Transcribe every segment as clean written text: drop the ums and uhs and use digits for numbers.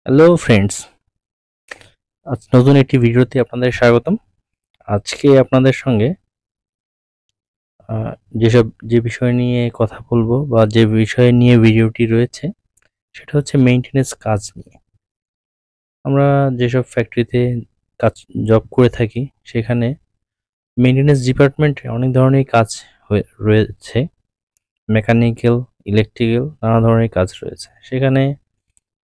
Hello friends, আজ নতুন একটি ভিডিওতে আপনাদের স্বাগতম। আজকে আপনাদের সঙ্গে যে বিষয় নিয়ে কথা বলবো বা যে বিষয় নিয়ে ভিডিওটি রয়েছে সেটা হচ্ছে মেইনটেনেন্স কাজ নিয়ে। আমরা যেসব ফ্যাক্টরিতে কাজ জব করে থাকি সেখানে মেইনটেনেন্স ডিপার্টমেন্টে অনেক ধরনের কাজ রয়েছে। মেকানিক্যাল, ইলেকট্রিক্যাল নানা ধরনের কাজ রয়েছে। সেখানে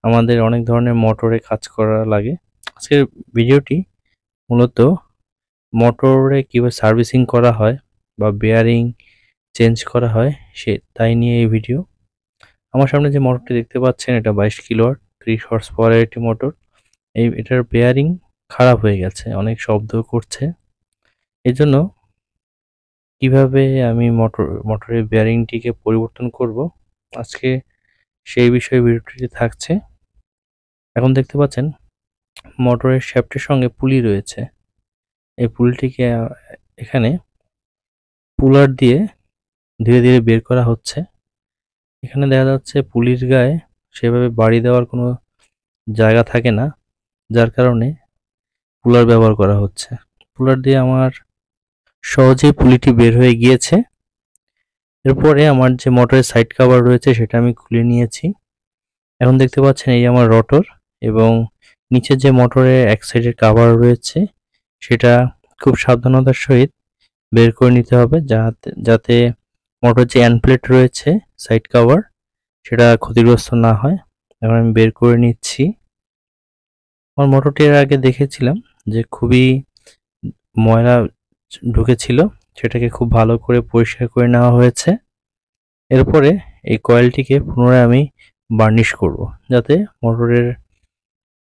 আমাদের অনেক ধরনের মোটরে কাজ করা লাগে। আজকের ভিডিওটি মূলত মোটরে কিভাবে সার্ভিসিং করা হয় বা বেয়ারিং চেঞ্জ করা হয় তাই নিয়ে এই ভিডিও। আমার সামনে যে মোটরটি দেখতে পাচ্ছেন এটা 22 কিলোওয়াট 30 হর্স পাওয়ারের একটি মোটর। এটার বেয়ারিং খারাপ হয়ে গেছে, অনেক শব্দ করছে। এই জন্য কিভাবে আমি মোটরের বেয়ারিংটিকে পরিবর্তন করব, আজকে সেই বিষয়ে ভিডিওটি থাকছে। এখন দেখতে পাচ্ছেন মোটরের শ্যাফটের সঙ্গে পুলি রয়েছে। এই পুলিটিকে এখানে পুলার দিয়ে ধীরে ধীরে বের করা হচ্ছে। এখানে দেখা যাচ্ছে পুলির গায়ে সেভাবে বাড়ি দেওয়ার কোনো জায়গা থাকে না, যার কারণে পুলার ব্যবহার করা হচ্ছে। পুলার দিয়ে আমার সহজেই পুলিটি বের হয়ে গিয়েছে। এরপরে আমার যে মোটরের সাইড কভার রয়েছে সেটা আমি খুলে নিয়েছি। এখন দেখতে পাচ্ছেন এই আমার রোটর, এবং নিচে যে মোটরের এক সাইডের কভার রয়েছে সেটা খুব সাবধানতার সহিত বের করে নিতে হবে, যাতে মোটর যে এন্ড প্লেট রয়েছে সাইড কভার সেটা ক্ষতিগ্রস্ত না হয়। এখন আমি বের করে নিচ্ছি। আমার মোটরটি এর আগে দেখেছিলাম যে খুবই ময়লা ঢুকেছিল, সেটাকে খুব ভালো করে পরিষ্কার করে নেওয়া হয়েছে। এরপরে এই কয়েলটিকে পুনরায় আমি বার্নিশ করব, যাতে মোটরের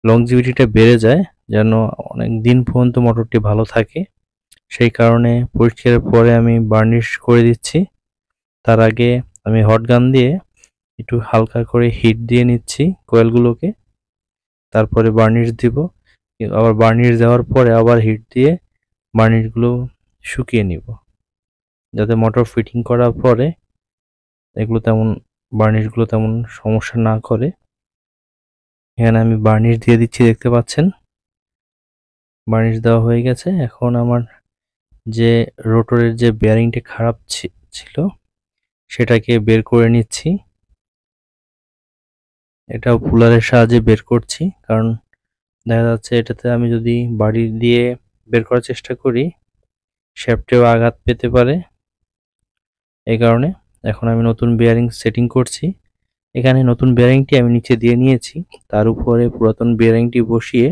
লংজিভিটিটা বেড়ে যায়, যেন অনেক দিন পর্যন্ত মোটরটি ভালো থাকে। সেই কারণে পরিষ্কারের পরে আমি বার্নিশ করে দিচ্ছি। তার আগে আমি হট গান দিয়ে একটু হালকা করে হিট দিয়ে নিচ্ছি কয়েলগুলোকে, তারপরে বার্নিশ দিব। আবার বার্নিশ দেওয়ার পরে আবার হিট দিয়ে বার্নিশগুলো শুকিয়ে নিব, যাতে মোটর ফিটিং করার পরে বার্নিশগুলো তেমন সমস্যা না করে। এখানে আমি বার্নিশ দিয়ে দিচ্ছি, দেখতে পাচ্ছেন বার্নিশ দেওয়া হয়ে গেছে। এখন আমার যে রোটরের যে বেয়ারিংটা খারাপ ছিল সেটাকে বের করে নিচ্ছি। এটাও পুলারের সাহায্যে বের করছি, কারণ দেখা যাচ্ছে এটাতে আমি যদি বাড়ি দিয়ে বের করার চেষ্টা করি শ্যাফটেও আঘাত পেতে পারে। এই কারণে এখন আমি নতুন বেয়ারিং সেটিং করছি। এখানে নতুন বেয়ারিংটি আমি নিচে দিয়ে নিয়েছি, তার উপরে পুরাতন বেয়ারিংটি বসিয়ে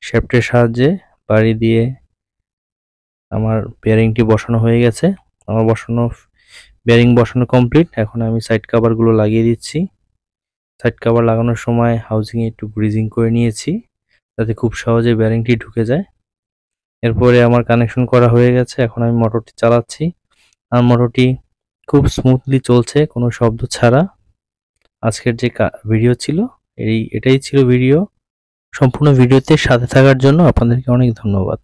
শ্যাফটের সাহায্যে বাড়ি দিয়ে আমার বেয়ারিংটি বসানো হয়ে গেছে। আমার বেয়ারিং বসানো কমপ্লিট। এখন আমি সাইড কভারগুলো লাগিয়ে দিচ্ছি। সাইড কভার লাগানোর সময় হাউজিংয়ে একটু গ্রিজিং করে নিয়েছি, যাতে খুব সহজে বেয়ারিংটি ঢুকে যায়। এরপরে আমার কানেকশন করা হয়ে গেছে। এখন আমি মোটরটি চালাচ্ছি। আর মোটরটি খুব স্মুথলি চলছে, কোনো শব্দ ছাড়া। আজকের যে ভিডিও ছিল এটাই ছিল ভিডিও। সম্পূর্ণ ভিডিওতে সাথে থাকার জন্য আপনাদেরকে অনেক ধন্যবাদ।